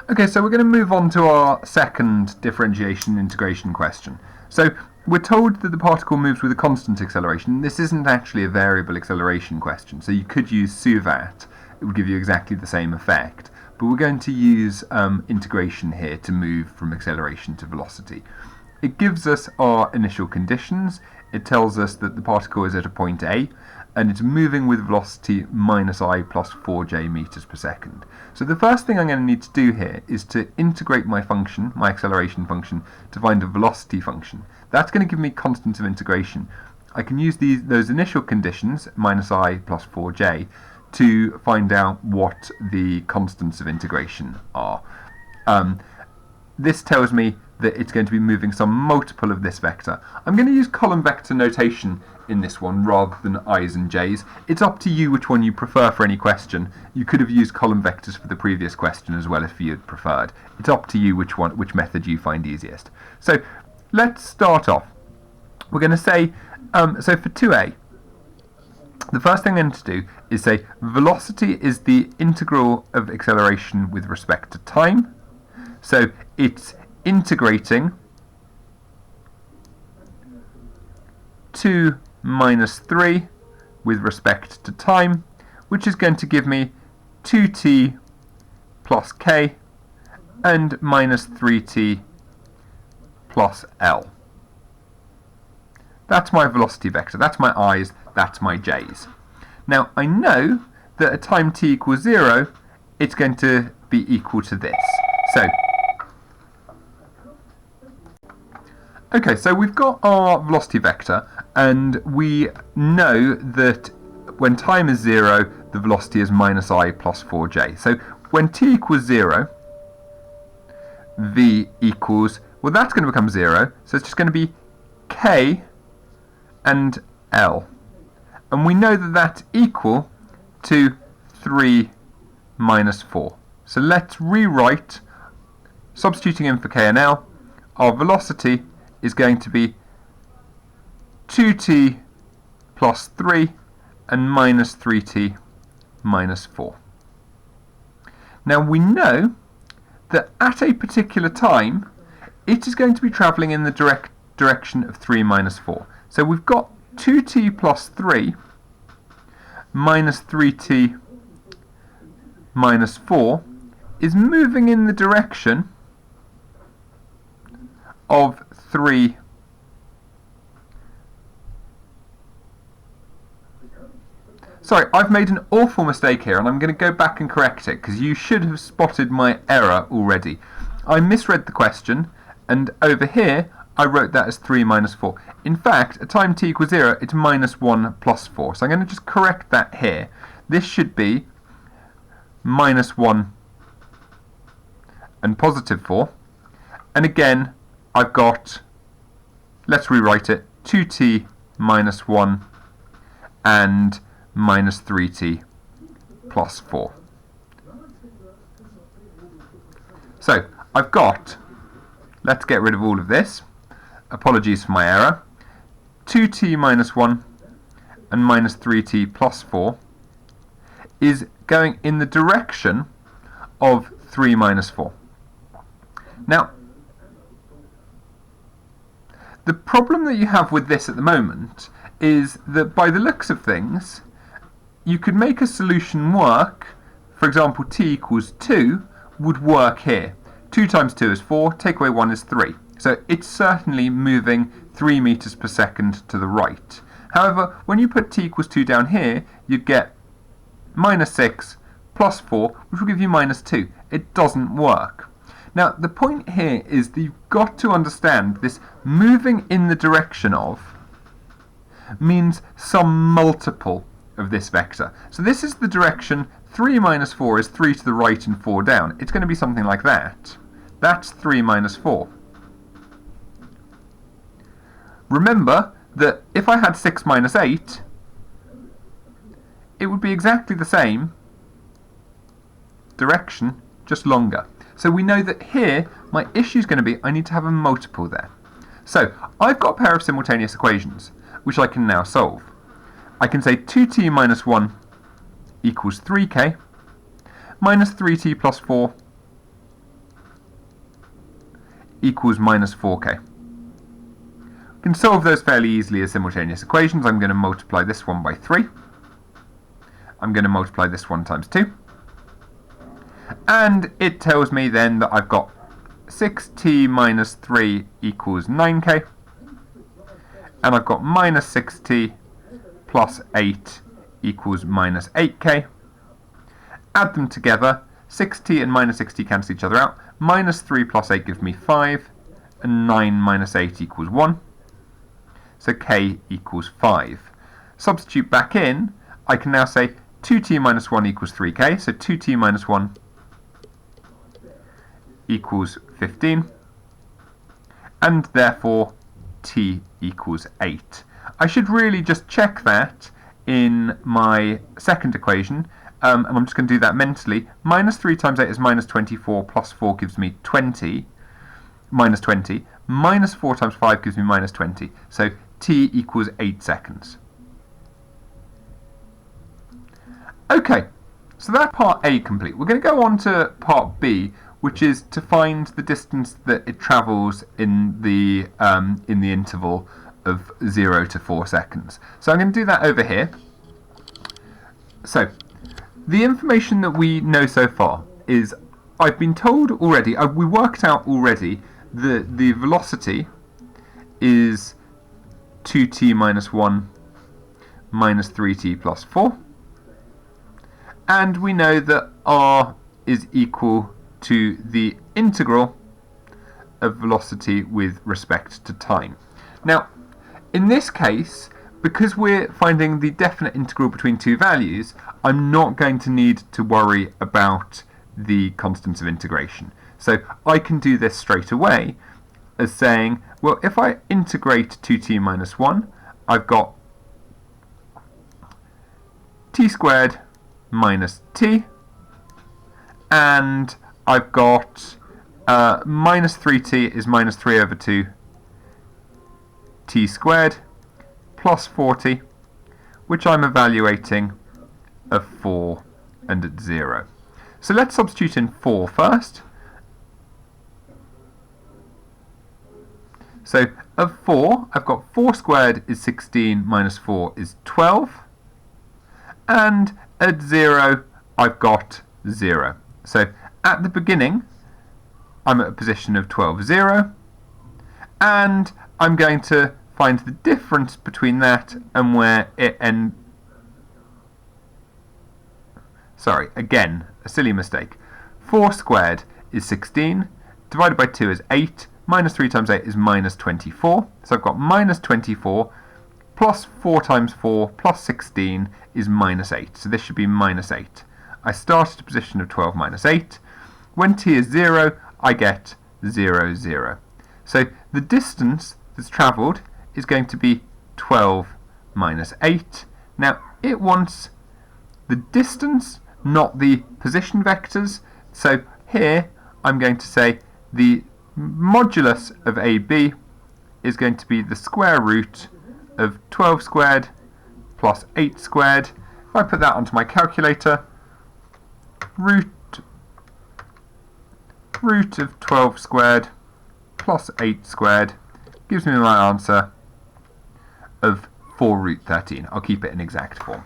Okay, so we're going to move on to our second differentiation integration question. So we're told that the particle moves with a constant acceleration. This isn't actually a variable acceleration question, so you could use suvat. It would give you exactly the same effect. But we're going to use integration here to move from acceleration to velocity. It gives us our initial conditions. It tells us that the particle is at a point A, and it's moving with velocity minus I plus 4j meters per second. So the first thing I'm going to need to do here is to integrate my function, my acceleration function, to find a velocity function. That's going to give me constants of integration. I can use those initial conditions, minus I plus 4j, to find out what the constants of integration are. This tells me that it's going to be moving some multiple of this vector. I'm going to use column vector notation in this one rather than i's and j's. It's up to you which one you prefer for any question. You could have used column vectors for the previous question as well if you'd preferred. It's up to you which method you find easiest. So let's start off. We're going to say, so for 2a, the first thing I'm going to do is say velocity is the integral of acceleration with respect to time. So it's integrating 2 minus 3 with respect to time, which is going to give me 2t plus k and minus 3t plus l. That's my velocity vector, that's my i's, that's my j's. Now I know that at time t equals 0, it's going to be equal to this. Okay, so we've got our velocity vector, and we know that when time is 0, the velocity is minus I plus 4j. So when t equals 0, v equals, well, that's going to become 0, so it's just going to be k and l. And we know that that's equal to 3 minus 4. So let's rewrite, substituting in for k and l, our velocity is going to be 2t plus 3 and minus 3t minus 4. Now we know that at a particular time it is going to be travelling in the direction of 3 minus 4. So we've got 2t plus 3 minus 3t minus 4 is moving in the direction of 3 . Sorry, I've made an awful mistake here, and I'm going to go back and correct it, because you should have spotted my error already. I misread the question, and over here I wrote that as 3 minus 4. In fact, at time t equals 0, it's minus 1 plus 4. So I'm going to just correct that here. This should be minus 1 and positive 4. And again, I've got, let's rewrite it, 2t minus 1 and minus 3t plus 4. So I've got, let's get rid of all of this, apologies for my error, 2t minus 1 and minus 3t plus 4 is going in the direction of 3 minus 4. Now, the problem that you have with this at the moment is that by the looks of things, you could make a solution work. For example, t equals 2 would work here. 2 times 2 is 4, take away 1 is 3. So it's certainly moving 3 meters per second to the right. However, when you put t equals 2 down here, you'd get minus 6 plus 4, which will give you minus 2. It doesn't work. Now, the point here is that you've got to understand this moving in the direction of means some multiple of this vector. So this is the direction 3 minus 4 is 3 to the right and 4 down. It's going to be something like that. That's 3 minus 4. Remember that if I had 6 minus 8, it would be exactly the same direction, just longer. So we know that here, my issue is going to be I need to have a multiple there. So I've got a pair of simultaneous equations, which I can now solve. I can say 2t minus 1 equals 3k, minus 3t plus 4 equals minus 4k. We can solve those fairly easily as simultaneous equations. I'm going to multiply this one by 3. I'm going to multiply this one times 2. And it tells me then that I've got 6t minus 3 equals 9k. And I've got minus 6t plus 8 equals minus 8k. Add them together. 6t and minus 6t cancel each other out. Minus 3 plus 8 gives me 5. And 9 minus 8 equals 1. So k equals 5. Substitute back in. I can now say 2t minus 1 equals 3k. So 2t minus 1 equals 15. And therefore t equals 8. I should really just check that in my second equation. And I'm just going to do that mentally. Minus 3 times 8 is minus 24, plus 4 gives me 20, minus 20. Minus 4 times 5 gives me minus 20. So t equals 8 seconds. Okay, so that's part A complete. We're going to go on to part B, which is to find the distance that it travels in the interval of 0 to 4 seconds. So I'm going to do that over here. So the information that we know so far is, I've been told already, we worked out already that the velocity is 2t minus 1 minus 3t plus 4. And we know that r is equal to the integral of velocity with respect to time. Now, in this case, because we're finding the definite integral between two values, I'm not going to need to worry about the constants of integration. So I can do this straight away as saying, well, if I integrate 2t minus 1, I've got t squared minus t, and I've got minus 3t is minus 3 over 2 t squared plus 40, which I'm evaluating of 4 and at 0. So let's substitute in 4 first. So of 4, I've got 4 squared is 16 minus 4 is 12. And at 0, I've got 0. So at the beginning, I'm at a position of 12, 0. And I'm going to find the difference between that and where it ends. Sorry, again, a silly mistake. 4 squared is 16, divided by 2 is 8, minus 3 times 8 is minus 24. So I've got minus 24, plus 4 times 4 plus 16 is minus 8. So this should be minus 8. I start at a position of 12 minus 8. When t is 0, I get 0, 0. So the distance that's travelled is going to be 12 minus 8. Now, it wants the distance, not the position vectors. So here, I'm going to say the modulus of AB is going to be the square root of 12 squared plus 8 squared. If I put that onto my calculator, root of 12 squared plus 8 squared gives me my answer of 4 root 13. I'll keep it in exact form.